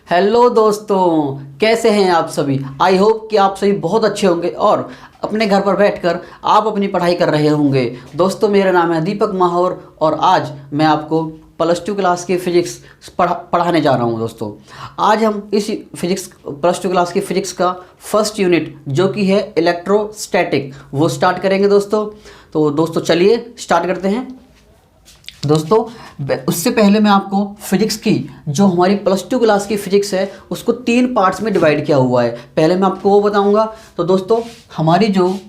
Hello दोस्तों, कैसे हैं आप सभी। आई होप कि आप सभी बहुत अच्छे होंगे और अपने घर पर बैठकर आप अपनी पढ़ाई कर रहे होंगे। दोस्तों, मेरा नाम है दीपक माहौर और आज मैं आपको +2 क्लास की फ़िज़िक्स पढ़ाने जा रहा हूं। दोस्तों, आज हम इस फिजिक्स +2 क्लास की फ़िज़िक्स का फर्स्ट यूनिट जो कि है इलेक्ट्रोस्टैटिक वो स्टार्ट करेंगे दोस्तों। तो दोस्तों चलिए स्टार्ट करते हैं। दोस्तों, उससे पहले मैं आपको फिजिक्स की जो हमारी +2 क्लास की फ़िज़िक्स है उसको 3 पार्ट्स में डिवाइड किया हुआ है। पहले मैं आपको वो बताऊंगा। तो दोस्तों, हमारी जो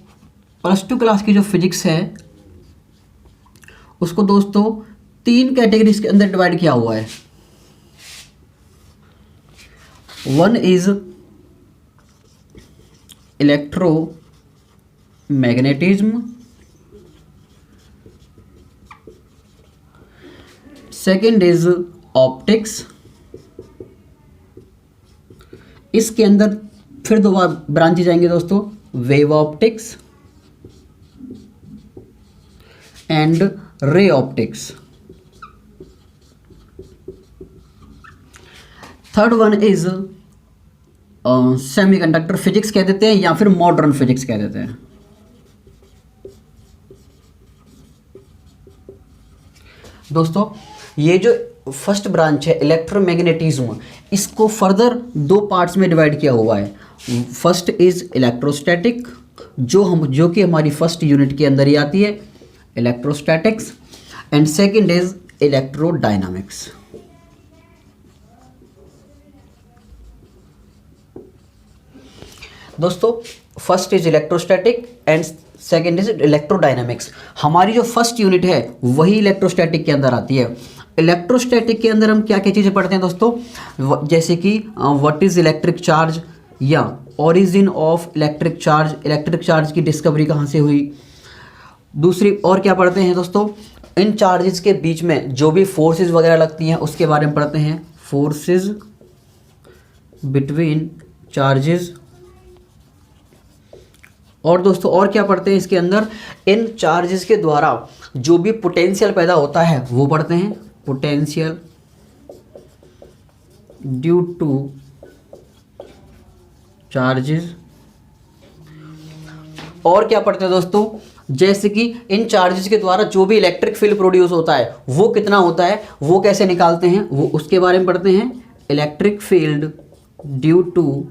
+2 क्लास की जो फिजिक्स है उसको दोस्तों 3 कैटेगरीज के अंदर डिवाइड किया हुआ है। One is electromagnetism, second is optics. इसके अंदर फिर दो ब्रांचेज आएंगे दोस्तों, wave optics and ray optics. Third one is semiconductor physics कह देते हैं या फिर मॉडर्न फिजिक्स कह देते हैं। दोस्तों, ये जो फर्स्ट ब्रांच है इलेक्ट्रोमैग्नेटिज्म, इसको फर्दर 2 पार्ट्स में डिवाइड किया हुआ है। फर्स्ट इज इलेक्ट्रोस्टैटिक जो कि हमारी फर्स्ट यूनिट के अंदर ही आती है, electrostatics. And second is electrodynamics. दोस्तों, first is electrostatic and second is electrodynamics. हमारी जो फर्स्ट यूनिट है वही इलेक्ट्रोस्टैटिक के अंदर आती है। इलेक्ट्रोस्टैटिक के अंदर हम क्या क्या चीज़ें पढ़ते हैं दोस्तों, जैसे कि व्हाट इज इलेक्ट्रिक चार्ज या ओरिजिन ऑफ इलेक्ट्रिक चार्ज की डिस्कवरी कहाँ से हुई। दूसरी और क्या पढ़ते हैं दोस्तों, इन चार्जेस के बीच में जो भी फोर्सेस वगैरह लगती हैं उसके बारे में पढ़ते हैं, फोर्सेस बिटवीन चार्जेस। और दोस्तों और क्या पढ़ते हैं इसके अंदर, इन चार्जेस के द्वारा जो भी पोटेंशियल पैदा होता है वो पढ़ते हैं, पोटेंशियल ड्यू टू चार्जेस। और क्या पढ़ते हैं दोस्तों, जैसे कि इन चार्जेस के द्वारा जो भी इलेक्ट्रिक फील्ड प्रोड्यूस होता है वो कितना होता है, वो कैसे निकालते हैं, वो उसके बारे में पढ़ते हैं, electric field due two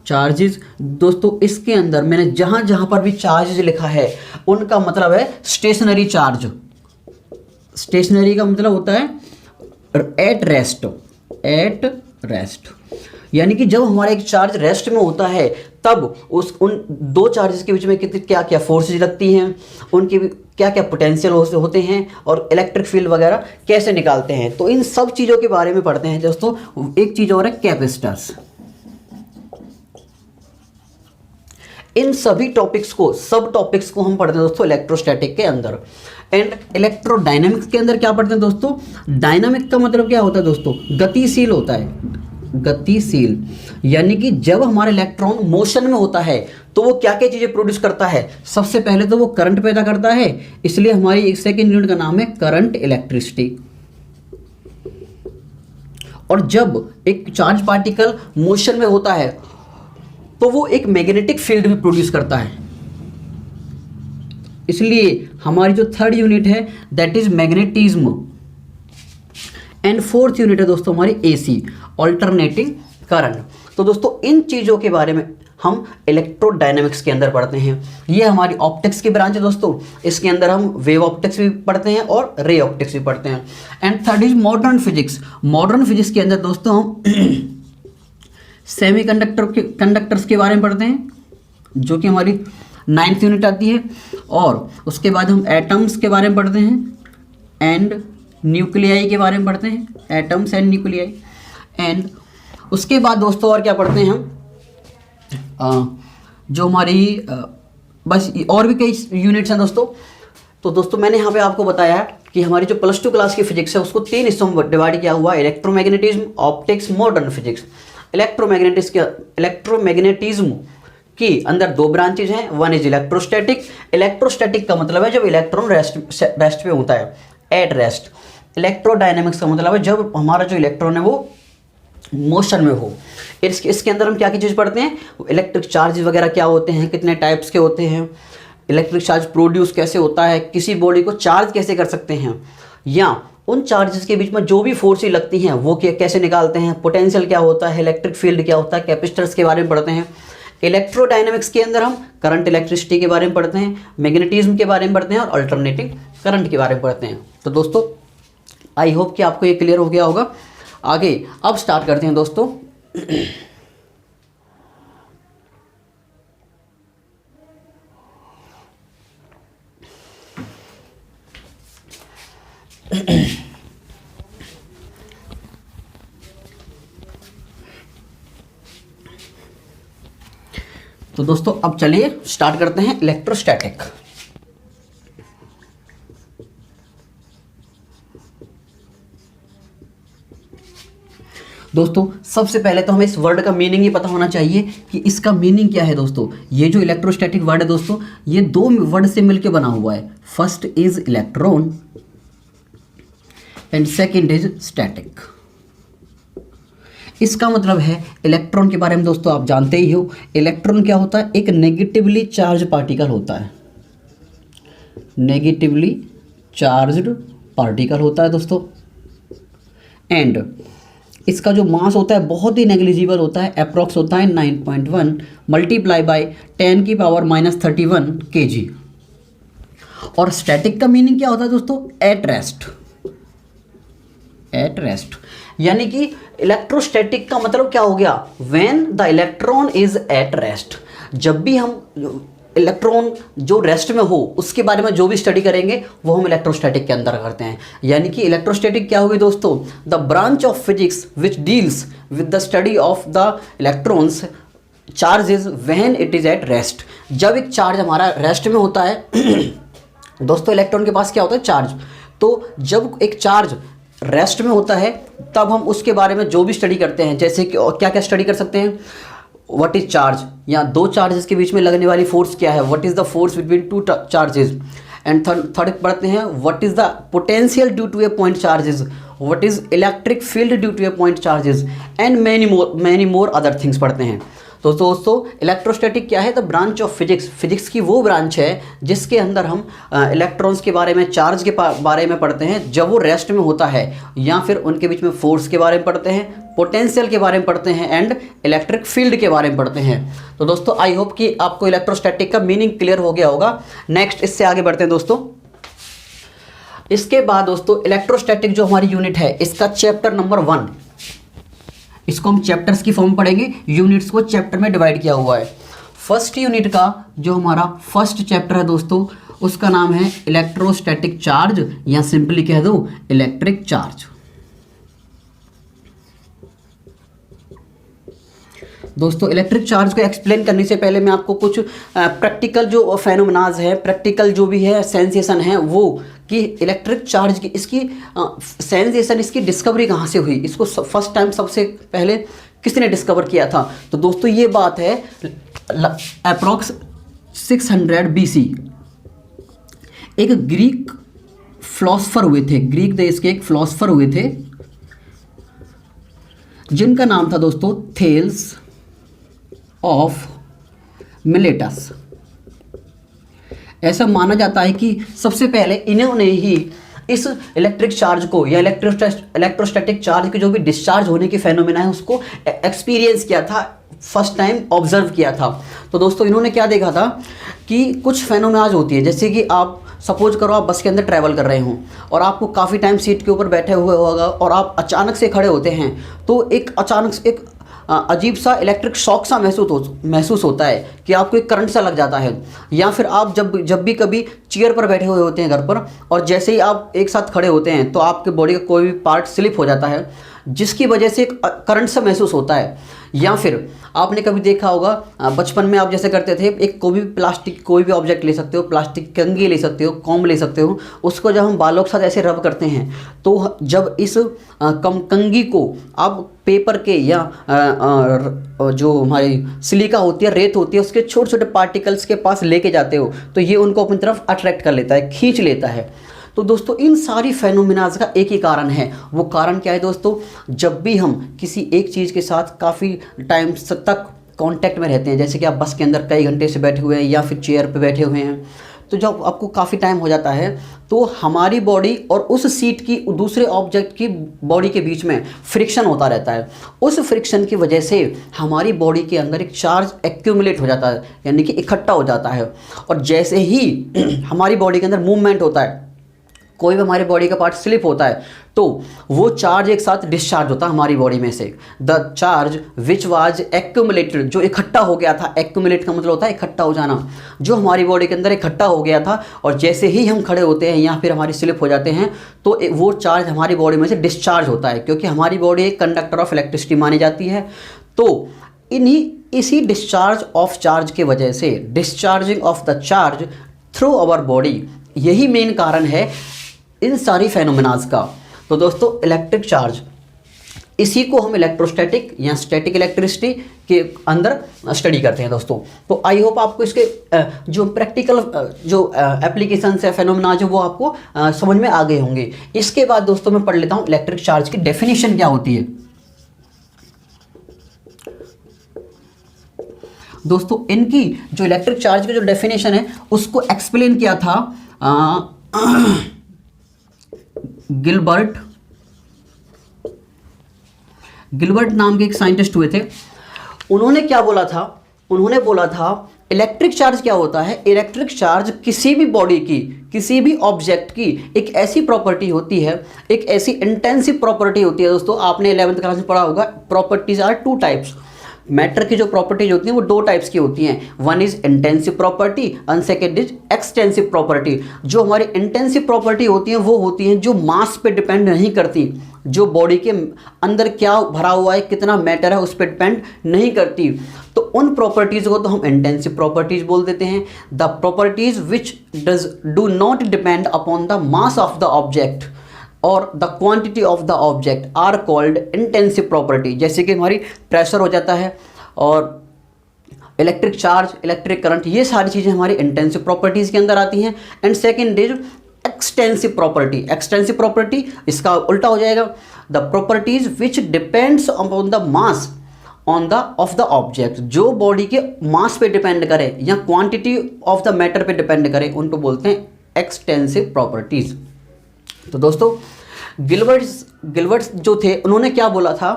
charges. दोस्तों, इसके अंदर मैंने जहां जहां पर भी चार्जेस लिखा है उनका मतलब है स्टेशनरी चार्ज। स्टेशनरी का मतलब होता है एट रेस्ट, यानी कि जब हमारा एक चार्ज रेस्ट में होता है तब उन 2 चार्जेस के बीच में कितनी क्या क्या फोर्सेज लगती हैं, उनके क्या क्या पोटेंशियल होते हैं और इलेक्ट्रिक फील्ड वगैरह कैसे निकालते हैं। तो इन सब चीज़ों के बारे में पढ़ते हैं दोस्तों। एक चीज़ और है कैपेसिटर्स। इन सभी सब टॉपिक्स को हम पढ़ते हैं दोस्तों इलेक्ट्रोस्टैटिक के अंदर। एंड इलेक्ट्रोडायनामिक्स के अंदर क्या पढ़ते हैं दोस्तों, डायनामिक का मतलब क्या होता है दोस्तों, गतिशील होता है। गतिशील यानी कि जब हमारा इलेक्ट्रॉन मोशन में होता है तो वो क्या क्या चीज़ें प्रोड्यूस करता है। सबसे पहले तो वो करंट पैदा करता है, इसलिए हमारी एक सेकेंड यूनिट का नाम है करंट इलेक्ट्रिसिटी। और जब एक चार्ज पार्टिकल मोशन में होता है तो वो एक मैग्नेटिक फील्ड भी प्रोड्यूस करता है, इसलिए हमारी जो थर्ड यूनिट है that is magnetism. And fourth unit है दोस्तों हमारी एसी, अल्टरनेटिंग करंट। तो दोस्तों इन चीज़ों के बारे में हम इलेक्ट्रोडायनामिक्स के अंदर पढ़ते हैं। ये हमारी ऑप्टिक्स की ब्रांच है दोस्तों, इसके अंदर हम वेव ऑप्टिक्स भी पढ़ते हैं और रे ऑप्टिक्स भी पढ़ते हैं। And third is modern physics. Modern physics के अंदर दोस्तों हम कंडक्टर्स के बारे में पढ़ते हैं जो कि हमारी 9th यूनिट आती है। और उसके बाद हम एटम्स के बारे में पढ़ते हैं एंड न्यूक्लियाई के बारे में पढ़ते हैं, एटम्स एंड न्यूक्लियाई। एंड उसके बाद दोस्तों और क्या पढ़ते हैं हम, जो हमारी बस और भी कई यूनिट्स हैं दोस्तों। तो दोस्तों मैंने यहाँ पे आपको बताया है कि हमारी जो +2 क्लास की फिजिक्स है उसको 3 हिस्सों में डिवाइड किया हुआ है, electromagnetism, optics, modern physics. Electromagnetism की अंदर 2 ब्रांचेज हैं, वन इज इलेक्ट्रोस्टैटिक। इलेक्ट्रोस्टैटिक का मतलब है जब इलेक्ट्रॉन रेस्ट पे होता है, एट रेस्ट। इलेक्ट्रोडायनेमिक्स का मतलब है जब हमारा जो इलेक्ट्रॉन है वो मोशन में हो। इसके अंदर हम क्या क्या चीज़ पढ़ते हैं, इलेक्ट्रिक चार्ज वगैरह क्या होते हैं, कितने टाइप्स के होते हैं, इलेक्ट्रिक चार्ज प्रोड्यूस कैसे होता है, किसी बॉडी को चार्ज कैसे कर सकते हैं, या उन चार्जेस के बीच में जो भी फोर्सेस लगती हैं वो कैसे निकालते हैं, पोटेंशियल क्या होता है, इलेक्ट्रिक फील्ड क्या होता है, कैपेसिटर्स के बारे में पढ़ते हैं। इलेक्ट्रोडायनेमिक्स के अंदर हम करंट इलेक्ट्रिसिटी के बारे में पढ़ते हैं, मैग्नेटिज्म के बारे में पढ़ते हैं और अल्टरनेटिंग करंट के बारे में पढ़ते हैं। तो दोस्तों आई होप कि आपको ये क्लियर हो गया होगा। आगे अब स्टार्ट करते हैं दोस्तों। तो दोस्तों अब चलिए स्टार्ट करते हैं इलेक्ट्रोस्टैटिक। दोस्तों सबसे पहले तो हमें इस वर्ड का मीनिंग ही पता होना चाहिए कि इसका मीनिंग क्या है। दोस्तों ये जो इलेक्ट्रोस्टैटिक वर्ड है दोस्तों, ये दो वर्ड से मिलकर बना हुआ है। First is electron and second is static. इसका मतलब है इलेक्ट्रॉन के बारे में दोस्तों आप जानते ही हो, इलेक्ट्रॉन क्या होता है, एक नेगेटिवली चार्ज पार्टिकल होता है, नेगेटिवली चार्ज्ड पार्टिकल होता है दोस्तों। एंड इसका जो मास होता है बहुत ही नेग्लिजिबल होता है, अप्रॉक्स होता है 9.1 मल्टीप्लाई बाय 10⁻³ kg। और स्टैटिक का मीनिंग क्या होता है दोस्तों, एट रेस्ट, एट रेस्ट। यानी कि इलेक्ट्रोस्टैटिक का मतलब क्या हो गया, when the electron is at rest. जब भी हम इलेक्ट्रॉन जो रेस्ट में हो उसके बारे में जो भी स्टडी करेंगे वो हम इलेक्ट्रोस्टैटिक के अंदर करते हैं। यानी कि इलेक्ट्रोस्टैटिक क्या होगी दोस्तों, the branch of physics which deals with the study of the electrons charges when it is at rest. जब एक चार्ज हमारा रेस्ट में होता है दोस्तों, इलेक्ट्रॉन के पास क्या होता है, चार्ज। तो जब एक चार्ज रेस्ट में होता है तब हम उसके बारे में जो भी स्टडी करते हैं, जैसे कि क्या क्या स्टडी कर सकते हैं, व्हाट इज चार्ज, या दो चार्जेस के बीच में लगने वाली फोर्स क्या है, what is the force between two charges. And third पढ़ते हैं what is the potential due to a point charges, what is electric field due to a point charges, and many more other things पढ़ते हैं। तो दोस्तों electrostatic क्या है, the branch of physics, physics की वो ब्रांच है जिसके अंदर हम इलेक्ट्रॉन्स के बारे में, चार्ज के बारे में पढ़ते हैं जब वो रेस्ट में होता है, या फिर उनके बीच में फोर्स के बारे में पढ़ते हैं, पोटेंशियल के बारे में पढ़ते हैं, एंड इलेक्ट्रिक फील्ड के बारे में पढ़ते हैं। तो दोस्तों आई होप कि आपको इलेक्ट्रोस्टैटिक का मीनिंग क्लियर हो गया होगा। नेक्स्ट इससे आगे बढ़ते हैं दोस्तों। इसके बाद दोस्तों इलेक्ट्रोस्टैटिक जो हमारी यूनिट है इसका चैप्टर नंबर 1, इसको हम चैप्टर्स की फॉर्म पढ़ेंगे, यूनिट्स को चैप्टर में डिवाइड किया हुआ है। फर्स्ट यूनिट का जो हमारा फर्स्ट चैप्टर है दोस्तों, उसका नाम है इलेक्ट्रोस्टैटिक चार्ज, या सिंपली कह दो इलेक्ट्रिक चार्ज। दोस्तों इलेक्ट्रिक चार्ज को एक्सप्लेन करने से पहले मैं आपको कुछ प्रैक्टिकल जो फेनोमेनाज है, प्रैक्टिकल जो भी है सेंसेशन है वो, कि इलेक्ट्रिक चार्ज की इसकी सेंसेशन, इसकी डिस्कवरी कहाँ से हुई, इसको फर्स्ट टाइम सबसे पहले किसने डिस्कवर किया था। तो दोस्तों ये बात है अप्रॉक्स 600 BC। एक ग्रीक फिलोसफर हुए थे, ग्रीक देश के एक फिलोसफर हुए थे जिनका नाम था दोस्तों थेल्स ऑफ मिलेटस। ऐसा माना जाता है कि सबसे पहले इन्होंने ही इस इलेक्ट्रिक चार्ज को, या इलेक्ट्रोस्टैटिक चार्ज के जो भी डिस्चार्ज होने के फेनोमेना है उसको एक्सपीरियंस किया था, फर्स्ट टाइम ऑब्जर्व किया था। तो दोस्तों इन्होंने क्या देखा था कि कुछ फेनोमेनाज होती है, जैसे कि आप सपोज करो आप बस के अंदर ट्रैवल कर रहे हो और आपको काफ़ी टाइम सीट के ऊपर बैठे हुए होगा और आप अचानक से खड़े होते हैं, तो एक अचानक से एक अजीब सा इलेक्ट्रिक शॉक सा महसूस होता है कि आपको एक करंट सा लग जाता है। या फिर आप जब भी कभी चेयर पर बैठे हुए होते हैं घर पर, और जैसे ही आप एक साथ खड़े होते हैं तो आपके बॉडी का कोई भी पार्ट स्लिप हो जाता है, जिसकी वजह से एक करंट सा महसूस होता है। या फिर आपने कभी देखा होगा बचपन में आप जैसे करते थे, एक कोई भी प्लास्टिक कोई भी ऑब्जेक्ट ले सकते हो, प्लास्टिक कंघी ले सकते हो, कॉम्ब ले सकते हो, उसको जब हम बालों के साथ ऐसे रब करते हैं तो जब इस कंघी को आप पेपर के या जो हमारी सिलिका होती है, रेत होती है, उसके छोटे छोटे पार्टिकल्स के पास लेके जाते हो तो ये उनको अपनी तरफ अट्रैक्ट कर लेता है, खींच लेता है। तो दोस्तों इन सारी फेनोमेनाज का एक ही कारण है। वो कारण क्या है दोस्तों? जब भी हम किसी एक चीज़ के साथ काफ़ी टाइम तक कांटेक्ट में रहते हैं, जैसे कि आप बस के अंदर कई घंटे से बैठे हुए हैं या फिर चेयर पे बैठे हुए हैं, तो जब आपको काफ़ी टाइम हो जाता है तो हमारी बॉडी और उस सीट की दूसरे ऑब्जेक्ट की बॉडी के बीच में फ्रिक्शन होता रहता है। उस फ्रिक्शन की वजह से हमारी बॉडी के अंदर एक चार्ज एक्यूमुलेट हो जाता है, यानी कि इकट्ठा हो जाता है। और जैसे ही हमारी बॉडी के अंदर मूवमेंट होता है, कोई भी हमारे बॉडी का पार्ट स्लिप होता है, तो वो चार्ज एक साथ डिस्चार्ज होता है हमारी बॉडी में से। The charge which was accumulated, जो इकट्ठा हो गया था, एक्यूमुलेट का मतलब होता है इकट्ठा हो जाना, जो हमारी बॉडी के अंदर इकट्ठा हो गया था और जैसे ही हम खड़े होते हैं या फिर हमारी स्लिप हो जाते हैं तो वो चार्ज हमारी बॉडी में से डिस्चार्ज होता है, क्योंकि हमारी बॉडी एक कंडक्टर ऑफ इलेक्ट्रिसिटी मानी जाती है। तो इसी डिस्चार्ज ऑफ चार्ज की वजह से, discharging of the charge through our body, यही मेन कारण है इन सारी फेनोमेनाज का। तो दोस्तों इलेक्ट्रिक चार्ज, इसी को हम इलेक्ट्रोस्टैटिक या स्टैटिक इलेक्ट्रिसिटी के अंदर स्टडी करते हैं दोस्तों। तो आई होप आपको इसके जो प्रैक्टिकल जो एप्लीकेशंस है, फेनोमेनाज है, वो आपको समझ में आ गए होंगे। इसके बाद दोस्तों मैं पढ़ लेता हूँ इलेक्ट्रिक चार्ज की डेफिनेशन क्या होती है। दोस्तों इनकी जो इलेक्ट्रिक चार्ज की जो डेफिनेशन है उसको एक्सप्लेन किया था गिलबर्ट नाम के एक साइंटिस्ट हुए थे। उन्होंने क्या बोला था? उन्होंने बोला था इलेक्ट्रिक चार्ज क्या होता है? इलेक्ट्रिक चार्ज किसी भी बॉडी की, किसी भी ऑब्जेक्ट की एक ऐसी प्रॉपर्टी होती है, एक ऐसी इंटेंसिव प्रॉपर्टी होती है। दोस्तों आपने 11th क्लास में पढ़ा होगा, properties are two types. Matter की जो प्रॉपर्टीज होती हैं वो दो टाइप्स की होती हैं, one is intensive property and second is extensive property. जो हमारी इंटेंसिव प्रॉपर्टी होती हैं वो होती हैं जो मास पे डिपेंड नहीं करती, जो बॉडी के अंदर क्या भरा हुआ है, कितना मैटर है, उस पर डिपेंड नहीं करती। तो उन प्रॉपर्टीज को तो हम इंटेंसिव प्रॉपर्टीज बोल देते हैं। The properties which do not depend upon the mass of the object और the quantity of the object are called intensive property. जैसे कि हमारी प्रेशर हो जाता है और इलेक्ट्रिक चार्ज, इलेक्ट्रिक करंट, ये सारी चीज़ें हमारी इंटेंसिव प्रॉपर्टीज़ के अंदर आती हैं। And second is extensive property. Extensive property इसका उल्टा हो जाएगा, the properties which depends upon the mass of the object, जो बॉडी के मास पे डिपेंड करे या क्वांटिटी ऑफ द मैटर पे डिपेंड करे, उनको बोलते हैं एक्सटेंसिव प्रॉपर्टीज। तो दोस्तों गिलबर्ट जो थे उन्होंने क्या बोला था,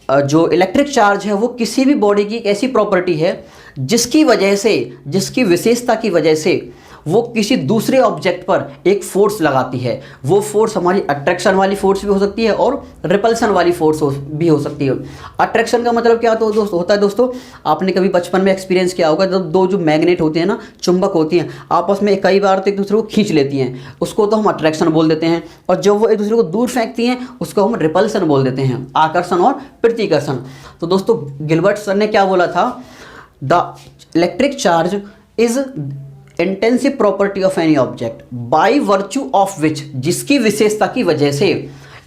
जो इलेक्ट्रिक चार्ज है वो किसी भी बॉडी की एक ऐसी प्रॉपर्टी है जिसकी वजह से, जिसकी विशेषता की वजह से वो किसी दूसरे ऑब्जेक्ट पर एक फोर्स लगाती है। वो फोर्स हमारी अट्रैक्शन वाली फोर्स भी हो सकती है और रिपल्सन वाली फोर्स भी हो सकती है। अट्रैक्शन का मतलब क्या होता है दोस्तों, आपने कभी बचपन में एक्सपीरियंस किया होगा, जब दो जो मैग्नेट होते हैं ना, चुंबक होती हैं, आपस में कई बार तो एक दूसरे को खींच लेती हैं, उसको तो हम अट्रैक्शन बोल देते हैं। और जब वो एक दूसरे को दूर फेंकती हैं उसको हम रिपल्सन बोल देते हैं, आकर्षण और प्रतिकर्षण। तो दोस्तों गिलबर्ट सर ने क्या बोला था, the electric charge is intensive property of any object by virtue of which, जिसकी विशेषता की वजह से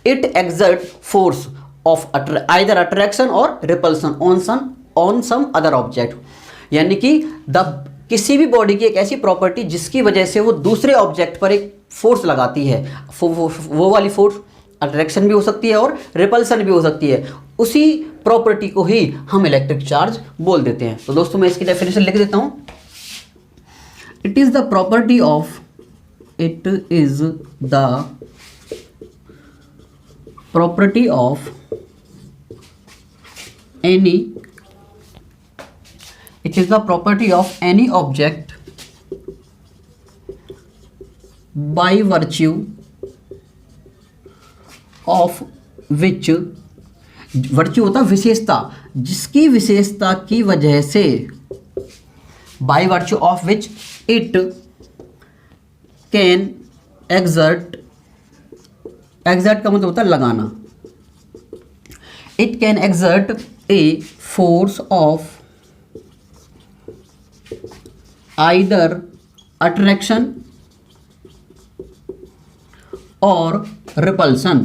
it exert force of either attraction और repulsion on some other object. यानी कि किसी भी बॉडी की एक ऐसी प्रॉपर्टी जिसकी वजह से वो दूसरे ऑब्जेक्ट पर एक फोर्स लगाती है, वो वाली फोर्स अट्रैक्शन भी हो सकती है और रिपल्सन भी हो सकती है, उसी प्रॉपर्टी को ही हम इलेक्ट्रिक चार्ज बोल देते हैं। तो दोस्तों मैं इसकी डेफिनेशन लिख देता हूँ। It is the property of any object by virtue of which, virtue होता विशेषता, जिसकी विशेषता की वजह से, by virtue of which it can exert का मतलब होता है लगाना, it can exert a force of either attraction और repulsion।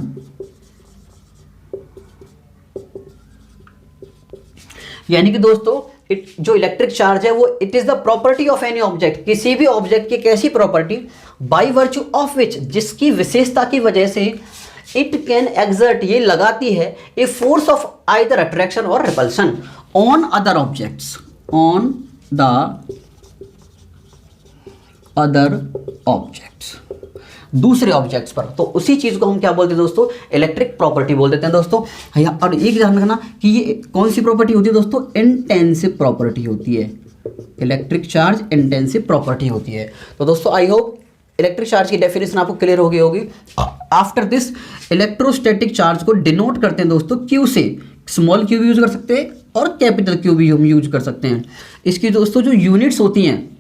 यानी कि दोस्तों जो इलेक्ट्रिक चार्ज है वो it is the property of any object, किसी भी ऑब्जेक्ट की एक ऐसी property bye virtue of which, जिसकी विशेषता की वजह से इट कैन एक्सर्ट, ये लगाती है, a force of either attraction और repulsion on other objects, on the other objects, दूसरे ऑब्जेक्ट्स पर। तो उसी चीज को हम क्या बोलते हैं दोस्तों, इलेक्ट्रिक प्रॉपर्टी बोल देते हैं दोस्तों। और एक ध्यान रखना कि ये कौन सी प्रॉपर्टी होती है दोस्तों, इंटेंसिव प्रॉपर्टी होती है। इलेक्ट्रिक चार्ज इंटेंसिव प्रॉपर्टी होती है। तो दोस्तों आई होप इलेक्ट्रिक चार्ज की डेफिनेशन आपको क्लियर हो गई होगी। आफ्टर दिस इलेक्ट्रोस्टैटिक चार्ज को डिनोट करते हैं दोस्तों क्यू से, स्मॉल क्यू भी यूज कर सकते हैं और कैपिटल क्यू भी हम यूज कर सकते हैं। इसकी दोस्तों जो यूनिट्स होती हैं,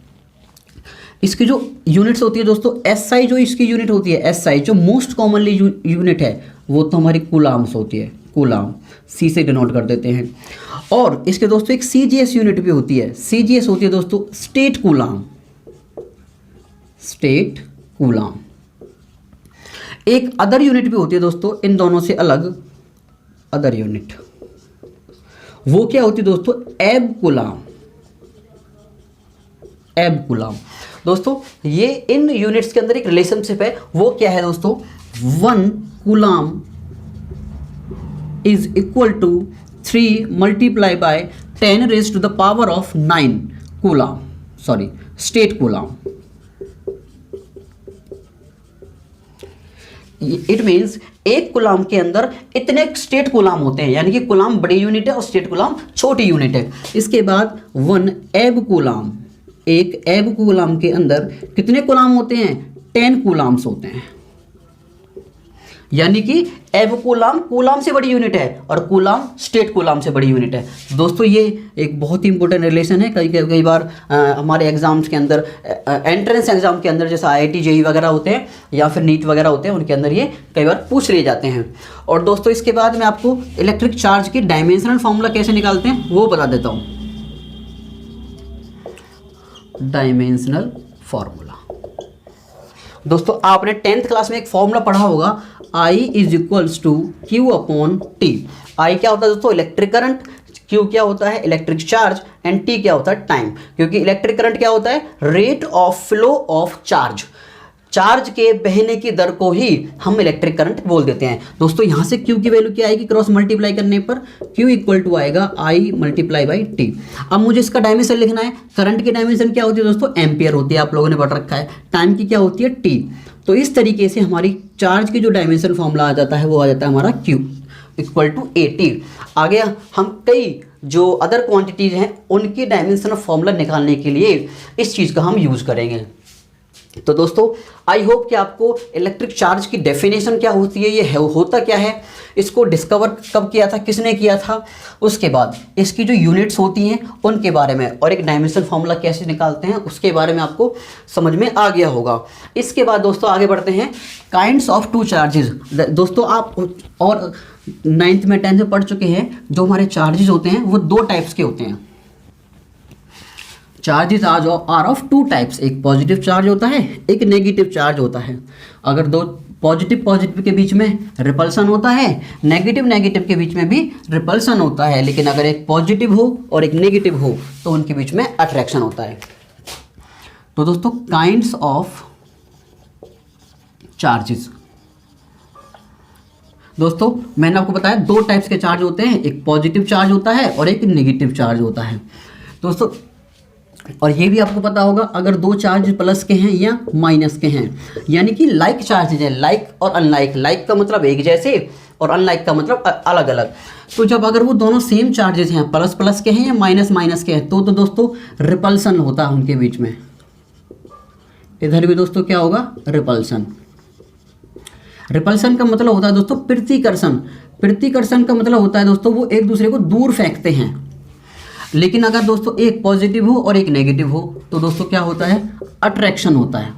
इसकी जो यूनिट्स होती है दोस्तों, एसआई जो इसकी यूनिट होती है, एसआई जो मोस्ट कॉमनली यूनिट है वो तो हमारी कूलाम्स होती है, कूलाम, सी से डिनोट कर देते हैं। और इसके दोस्तों एक सीजीएस यूनिट भी होती है, सीजीएस होती है दोस्तों स्टेट कूलाम, स्टेट कूलाम। एक अदर यूनिट भी होती है दोस्तों इन दोनों से अलग, अदर यूनिट, वो क्या होती है दोस्तों, एब कूलाम, एब कूलाम। दोस्तों ये इन यूनिट्स के अंदर एक रिलेशनशिप है, वो क्या है दोस्तों, 1 coulomb is equal to 3 multiply by 10 raise to the power of 9 coulomb, sorry statcoulomb. It means एक कूलाम के अंदर इतने स्टेट कूलाम होते हैं, यानी कि कूलाम बड़ी यूनिट है और स्टेट कूलाम छोटी यूनिट है। इसके बाद 1 एब कूलाम, एक एब कूलाम के अंदर कितने कूलाम होते हैं, 10 कूलाम्स होते हैं। यानी कि एब कूलाम कूलाम से बड़ी यूनिट है और कूलाम स्टेट कूलाम से बड़ी यूनिट है। दोस्तों ये एक बहुत ही इंपॉर्टेंट रिलेशन है। कई बार हमारे एग्जाम्स के अंदर, एंट्रेंस एग्जाम के अंदर, जैसे आईआईटी जेईई वगैरह होते हैं या फिर नीट वगैरह होते हैं, उनके अंदर ये कई बार पूछ लिए जाते हैं। और दोस्तों इसके बाद मैं आपको इलेक्ट्रिक चार्ज की डायमेंशनल फॉर्मूला कैसे निकालते हैं वो बता देता हूँ। डायमेंशनल फॉर्मूला दोस्तों आपने 10th क्लास में एक फॉर्मूला पढ़ा होगा, I is equals to Q upon T. I क्या होता है दोस्तों, इलेक्ट्रिक करंट, क्यू क्या होता है, इलेक्ट्रिक चार्ज, एंड टी क्या होता है, टाइम। क्योंकि इलेक्ट्रिक करंट क्या होता है, rate of flow of charge, charge के बहने की दर को ही हम इलेक्ट्रिक करंट बोल देते हैं। दोस्तों यहाँ से Q की वैल्यू क्या आएगी, क्रॉस मल्टीप्लाई करने पर Q इक्वल टू आएगा I मल्टीप्लाई बाई टी। अब मुझे इसका डायमेंशन लिखना है। करंट की डायमेंशन क्या होती है दोस्तों, एम्पियर होती है, आप लोगों ने पढ़ रखा है। टाइम की क्या होती है, T। तो इस तरीके से हमारी चार्ज की जो डायमेंशन फॉर्मूला आ जाता है वो आ जाता है हमारा Q इक्वल टू AT। आगे हम कई जो अदर क्वांटिटीज हैं उनकी डायमेंशन फॉर्मूला निकालने के लिए इस चीज़ का हम यूज़ करेंगे। तो दोस्तों आई होप कि आपको इलेक्ट्रिक चार्ज की डेफिनेशन क्या होती है, ये होता क्या है, इसको डिस्कवर कब किया था, किसने किया था, उसके बाद इसकी जो यूनिट्स होती हैं उनके बारे में, और एक डायमेंशन फार्मूला कैसे निकालते हैं उसके बारे में आपको समझ में आ गया होगा। इसके बाद दोस्तों आगे बढ़ते हैं, काइंड्स ऑफ टू चार्जेस। दोस्तों आप और 9th में 10th में पढ़ चुके हैं, जो हमारे चार्जेस होते हैं वो 2 टाइप्स के होते हैं। चार्जेस आर ऑफ 2 टाइप्स, एक पॉजिटिव चार्ज होता है, एक नेगेटिव चार्ज होता है। अगर दो पॉजिटिव के बीच में रिपल्सन होता है, नेगेटिव के बीच में भी रिपल्सन होता है, लेकिन अगर एक पॉजिटिव हो और एक नेगेटिव हो तो उनके बीच में अट्रैक्शन होता है। तो दोस्तों काइंड्स ऑफ चार्जेस, दोस्तों मैंने आपको बताया 2 टाइप्स के चार्ज होते हैं, एक पॉजिटिव चार्ज होता है और एक नेगेटिव चार्ज होता है दोस्तों। और ये भी आपको पता होगा, अगर 2 चार्ज प्लस के हैं या माइनस के हैं, यानी कि लाइक चार्जेज हैं, लाइक और अनलाइक। लाइक का मतलब एक जैसे और अनलाइक का मतलब अलग अलग। तो जब अगर वो दोनों सेम चार्जेस हैं, प्लस प्लस के हैं या माइनस माइनस के हैं, तो दोस्तों रिपल्सन होता है उनके बीच में। इधर भी दोस्तों क्या होगा, रिपल्सन। रिपल्सन का मतलब होता है दोस्तों प्रतिकर्षण। प्रतिकर्षण का मतलब होता है दोस्तों वो एक दूसरे को दूर फेंकते हैं। लेकिन अगर दोस्तों एक पॉजिटिव हो और एक नेगेटिव हो तो दोस्तों क्या होता है, अट्रैक्शन होता है।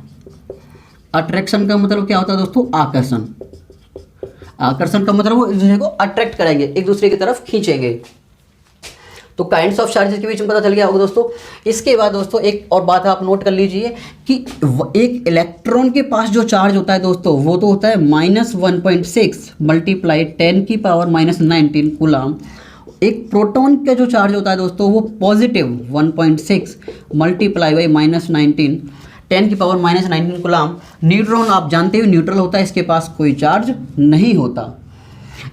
अट्रैक्शन का मतलब क्या होता है दोस्तों, आकर्षण। आकर्षण का मतलब वो एक दूसरे को अट्रैक्ट करेंगे, एक दूसरे की तरफ खींचेंगे। तो काइंड्स ऑफ चार्जेस के बीच में पता चल गया होगा दोस्तों। इसके बाद दोस्तों एक और बात आप नोट कर लीजिए कि एक इलेक्ट्रॉन के पास जो चार्ज होता है दोस्तों वो तो होता है -1.6 मल्टीप्लाई 10 की पावर -19 कूलाम। एक प्रोटॉन का जो चार्ज होता है दोस्तों वो positive 1.6 multiply by -19 10⁻⁻19 coulomb. Neutron आप जानते हो न्यूट्रल होता है, इसके पास कोई चार्ज नहीं होता।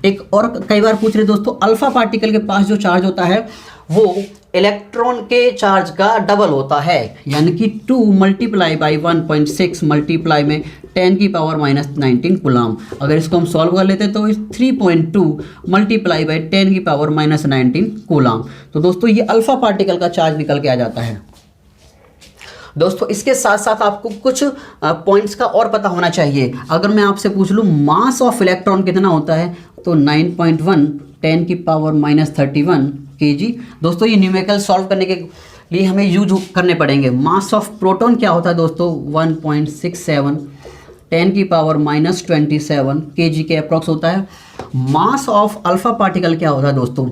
एक और कई बार पूछ रहे दोस्तों, अल्फा पार्टिकल के पास जो चार्ज होता है वो इलेक्ट्रॉन के चार्ज का डबल होता है, यानी कि 2 मल्टीप्लाई बाई 1.6 मल्टीप्लाई में 10⁻⁻19 कूलम। अगर इसको हम सॉल्व कर लेते हैं तो 3.2 मल्टीप्लाई बाई 10⁻⁻19 कूलम। तो दोस्तों ये अल्फा पार्टिकल का चार्ज निकल के आ जाता है। दोस्तों इसके साथ साथ आपको कुछ पॉइंट्स का और पता होना चाहिए। अगर मैं आपसे पूछ लूँ मास ऑफ इलेक्ट्रॉन कितना होता है तो 9.1 10⁻31 kg। दोस्तों ये न्यूमेरिकल सॉल्व करने के लिए हमें यूज करने पड़ेंगे। मास ऑफ प्रोटॉन क्या होता है दोस्तों 1.67 10⁻27 kg के अप्रॉक्स होता है। मास ऑफ अल्फा पार्टिकल क्या होता है दोस्तों,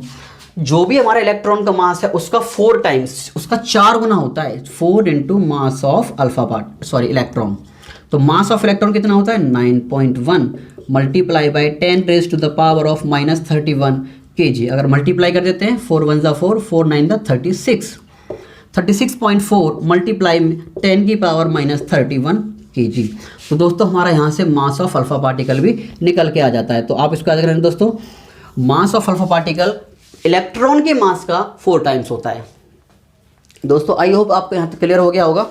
जो भी हमारा इलेक्ट्रॉन का मास है उसका 4 टाइम्स, उसका 4 गुना होता है, 4 इंटू मास ऑफ इलेक्ट्रॉन। तो मास ऑफ इलेक्ट्रॉन कितना होता है 9.1 मल्टीप्लाई बाई 10⁻31 kg। अगर मल्टीप्लाई कर देते हैं 4 1 4 4 9 36 36.4 मल्टीप्लाई 10⁻31 kg। तो दोस्तों हमारा यहाँ से मास ऑफ अल्फा पार्टिकल भी निकल के आ जाता है। तो आप इसको याद करें दोस्तों, mass of alpha particle electron के मास का 4 टाइम्स होता है। दोस्तों आई होप आपको यहाँ तक क्लियर हो गया होगा।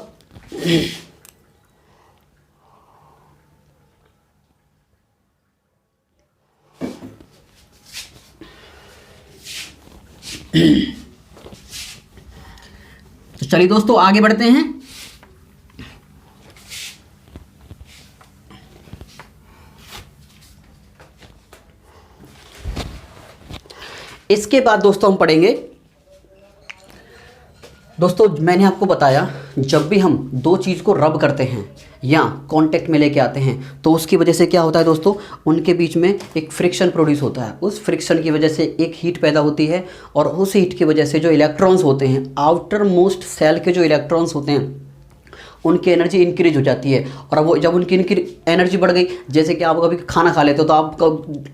तो चलिए दोस्तों आगे बढ़ते हैं। इसके बाद दोस्तों हम पढ़ेंगे, दोस्तों मैंने आपको बताया जब भी हम दो चीज़ को रब करते हैं या कांटेक्ट में लेके आते हैं तो उसकी वजह से क्या होता है दोस्तों, उनके बीच में एक फ्रिक्शन प्रोड्यूस होता है। उस फ्रिक्शन की वजह से एक हीट पैदा होती है और उस हीट की वजह से जो इलेक्ट्रॉन्स होते हैं, आउटर मोस्ट सेल के जो इलेक्ट्रॉन्स होते हैं उनकी एनर्जी इंक्रीज हो जाती है। और वो जब उनकी एनर्जी बढ़ गई, जैसे कि आप कभी खाना खा लेते हो तो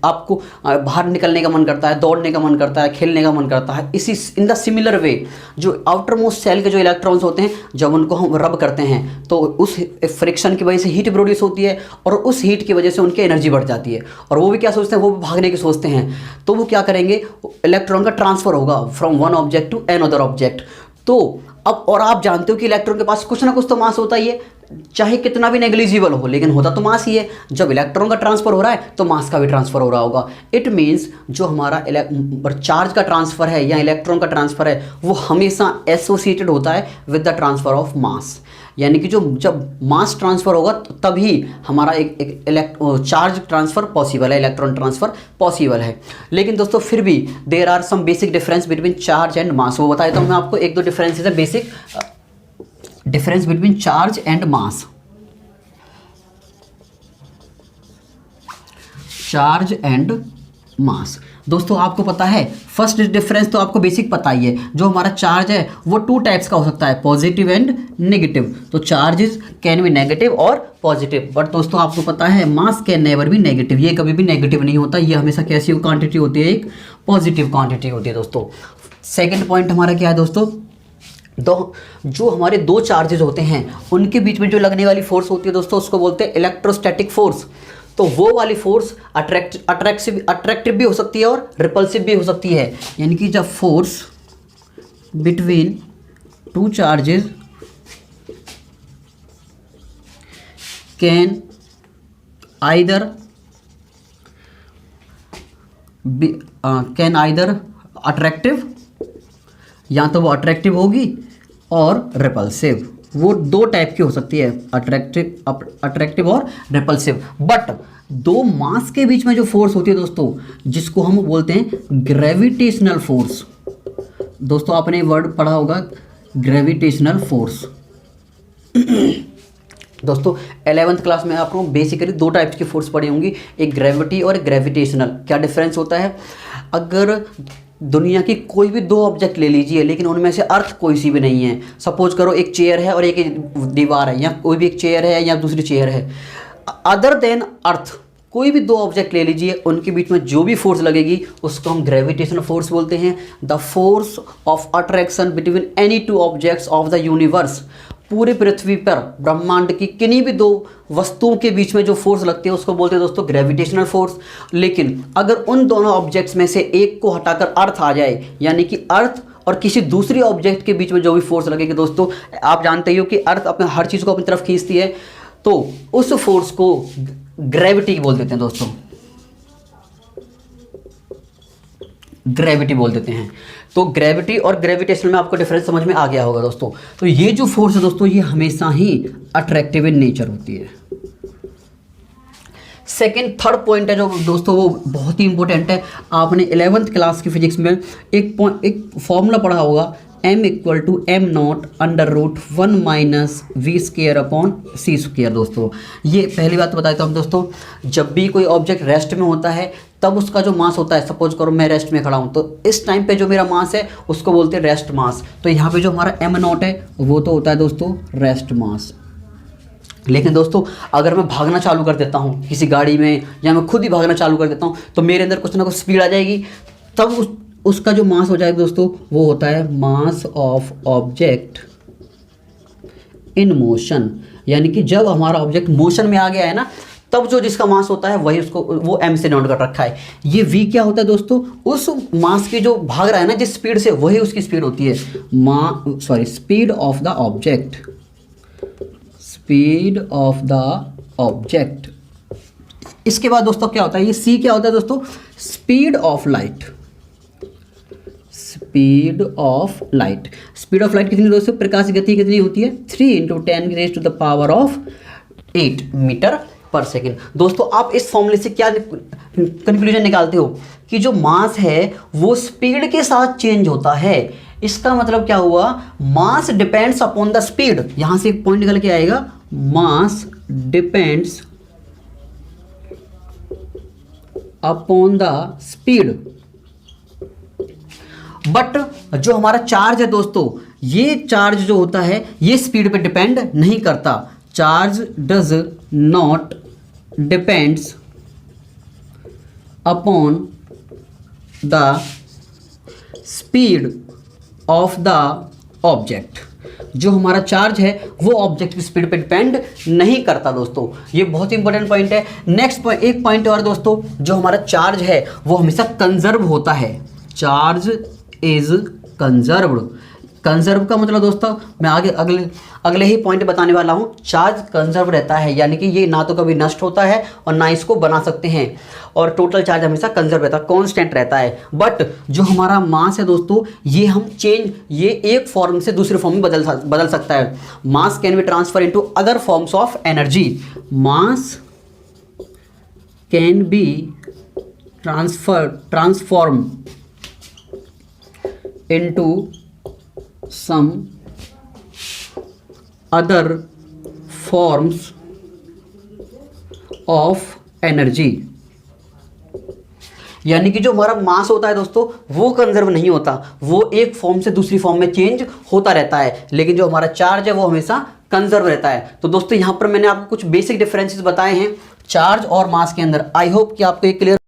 आपको बाहर निकलने का मन करता है, दौड़ने का मन करता है, खेलने का मन करता है। इसी इन द सिमिलर वे जो आउटर मोस्ट सेल के जो इलेक्ट्रॉन्स होते हैं जब उनको हम रब करते हैं तो उस फ्रिक्शन की वजह से हीट प्रोड्यूस होती है और उस हीट की वजह से उनकी एनर्जी बढ़ जाती है। और वो भी क्या सोचते हैं, वो भी भागने की सोचते हैं। तो वो क्या करेंगे, इलेक्ट्रॉन का ट्रांसफ़र होगा from one object to another object. तो अब और आप जानते हो कि इलेक्ट्रॉन के पास कुछ ना कुछ तो मास होता ही है, चाहे कितना भी नेग्लिजिबल हो लेकिन होता तो मास ही है। जब इलेक्ट्रॉन का ट्रांसफर हो रहा है तो मास का भी ट्रांसफर हो रहा होगा। इट मीन्स जो हमारा चार्ज का ट्रांसफर है या इलेक्ट्रॉन का ट्रांसफर है वो हमेशा एसोसिएटेड होता है with the transfer of mass. यानी कि जब मास ट्रांसफर होगा तो तभी हमारा एक चार्ज ट्रांसफर पॉसिबल है, इलेक्ट्रॉन ट्रांसफर पॉसिबल है। लेकिन दोस्तों फिर भी there are some basic difference between charge and mass. वो बता देता हूँ मैं आपको, एक दो डिफरेंसेस है basic difference between charge and mass. Charge and मास दोस्तों आपको पता है, फर्स्ट डिफरेंस तो आपको बेसिक पता ही है। जो हमारा चार्ज है वो 2 टाइप्स का हो सकता है, पॉजिटिव एंड नेगेटिव। तो चार्जेस कैन बी नेगेटिव और पॉजिटिव। बट दोस्तों आपको पता है मास कैन नेवर बी नेगेटिव, ये कभी भी नेगेटिव नहीं होता, ये हमेशा कैसी क्वांटिटी होती है, एक पॉजिटिव क्वांटिटी होती है दोस्तों। सेकेंड पॉइंट हमारा क्या है दोस्तों, जो हमारे 2 चार्जेस होते हैं उनके बीच में जो लगने वाली फोर्स होती है दोस्तों उसको बोलते हैं इलेक्ट्रोस्टैटिक फोर्स। तो वो वाली फोर्स अट्रैक्टिव भी हो सकती है और रिपल्सिव भी हो सकती है। यानी कि जब force between 2 charges can either attractive, या तो वो अट्रैक्टिव होगी और रिपल्सिव। वो 2 टाइप की हो सकती है, अट्रैक्टिव और रिपल्सिव। बट 2 मास के बीच में जो फोर्स होती है दोस्तों जिसको हम बोलते हैं ग्रेविटेशनल फोर्स। दोस्तों आपने वर्ड पढ़ा होगा ग्रेविटेशनल फोर्स। दोस्तों 11th क्लास में आप लोग बेसिकली 2 टाइप्स की फोर्स पढ़ी होंगी, एक ग्रेविटी और एक ग्रेविटेशनल। क्या डिफरेंस होता है, अगर दुनिया की कोई भी 2 ऑब्जेक्ट ले लीजिए लेकिन उनमें से अर्थ कोई सी भी नहीं है, सपोज करो एक चेयर है और एक दीवार है, या कोई भी एक चेयर है या दूसरी चेयर है, अदर देन अर्थ कोई भी दो ऑब्जेक्ट ले लीजिए, उनके बीच में जो भी फोर्स लगेगी उसको हम ग्रेविटेशनल फोर्स बोलते हैं। The force of attraction between any two objects of the universe, पूरे पृथ्वी पर ब्रह्मांड की किन्हीं भी दो वस्तुओं के बीच में जो फोर्स लगती है उसको बोलते हैं दोस्तों ग्रेविटेशनल फोर्स। लेकिन अगर उन दोनों ऑब्जेक्ट्स में से एक को हटाकर अर्थ आ जाए, यानी कि अर्थ और किसी दूसरी ऑब्जेक्ट के बीच में जो भी फोर्स लगेगी दोस्तों, आप जानते ही हो कि अर्थ अपने हर चीज़ को अपनी तरफ खींचती है, तो उस फोर्स को ग्रेविटी बोल देते हैं दोस्तों, ग्रेविटी बोल देते हैं। तो ग्रेविटी और ग्रेविटेशन में आपको डिफरेंस समझ में आ गया होगा दोस्तों। तो ये जो फोर्स है दोस्तों, ये हमेशा ही अट्रैक्टिव इन नेचर होती है। सेकेंड थर्ड पॉइंट है जो दोस्तों वो बहुत ही इंपॉर्टेंट है। आपने 11th क्लास की फिजिक्स में एक फॉर्मूला पढ़ा होगा, m = m0 √1 - v²/c²। दोस्तों ये पहली बात बताया तो हम दोस्तों, जब भी कोई ऑब्जेक्ट रेस्ट में होता है तब उसका जो मास होता है, सपोज करो मैं रेस्ट में खड़ा हूँ, तो इस टाइम पे जो मेरा मास है उसको बोलते हैं रेस्ट मास। तो यहाँ पे जो हमारा m0 है वो तो होता है दोस्तों रेस्ट मास। लेकिन दोस्तों अगर मैं भागना चालू कर देता हूँ किसी गाड़ी में, या मैं खुद ही भागना चालू कर देता हूँ, तो मेरे अंदर कुछ ना कुछ स्पीड आ जाएगी, तब उसका जो मास हो जाएगा दोस्तों वो होता है mass of object in motion. यानी कि जब हमारा ऑब्जेक्ट मोशन में आ गया है ना, तब जो जिसका मास होता है वही उसको वो m से नोट कर रखा है। ये v क्या होता है दोस्तों, उस मास की जो भाग रहा है ना जिस स्पीड से, वही उसकी स्पीड होती है। Speed of the object, speed of the object. इसके बाद दोस्तों क्या होता है, ये c क्या होता है दोस्तों, speed of light. Speed of light, speed of light कितनी दोस्तों, प्रकाश की गति कितनी होती है, 3 × 10⁸ मीटर पर सेकेंड। दोस्तों आप इस फॉर्मूले से क्या कंक्लूजन निकालते हो कि जो मास है वो स्पीड के साथ चेंज होता है। इसका मतलब क्या हुआ, mass depends upon the speed. यहां से एक पॉइंट निकल के आएगा, mass depends upon the speed. But जो हमारा चार्ज है दोस्तों, ये चार्ज जो होता है ये स्पीड पे डिपेंड नहीं करता। Charge does not depends upon the speed of the object. जो हमारा चार्ज है वो ऑब्जेक्ट की स्पीड पे डिपेंड नहीं करता दोस्तों। ये बहुत इंपॉर्टेंट पॉइंट है। नेक्स्ट पॉइंट, एक पॉइंट और दोस्तों, जो हमारा चार्ज है वो हमेशा कंजर्व होता है। Charge is conserved. कंजर्व का मतलब दोस्तों मैं आगे अगले ही पॉइंट बताने वाला हूँ। चार्ज कंजर्व रहता है, यानी कि ये ना तो कभी नष्ट होता है और ना इसको बना सकते हैं, और टोटल चार्ज हमेशा कंजर्व रहता है, कांस्टेंट रहता है। बट जो हमारा मास है दोस्तों, ये एक फॉर्म से दूसरे फॉर्म में बदल सकता है। मास can be transfer into other forms of energy. Mass can be transform into some other forms of energy। यानी कि जो हमारा मास होता है दोस्तों वो कंजर्व नहीं होता, वो एक फॉर्म से दूसरी फॉर्म में चेंज होता रहता है। लेकिन जो हमारा चार्ज है वो हमेशा कंजर्व रहता है। तो दोस्तों यहाँ पर मैंने आपको कुछ बेसिक डिफरेंसेस बताए हैं चार्ज और मास के अंदर। आई होप कि आपको ये क्लियर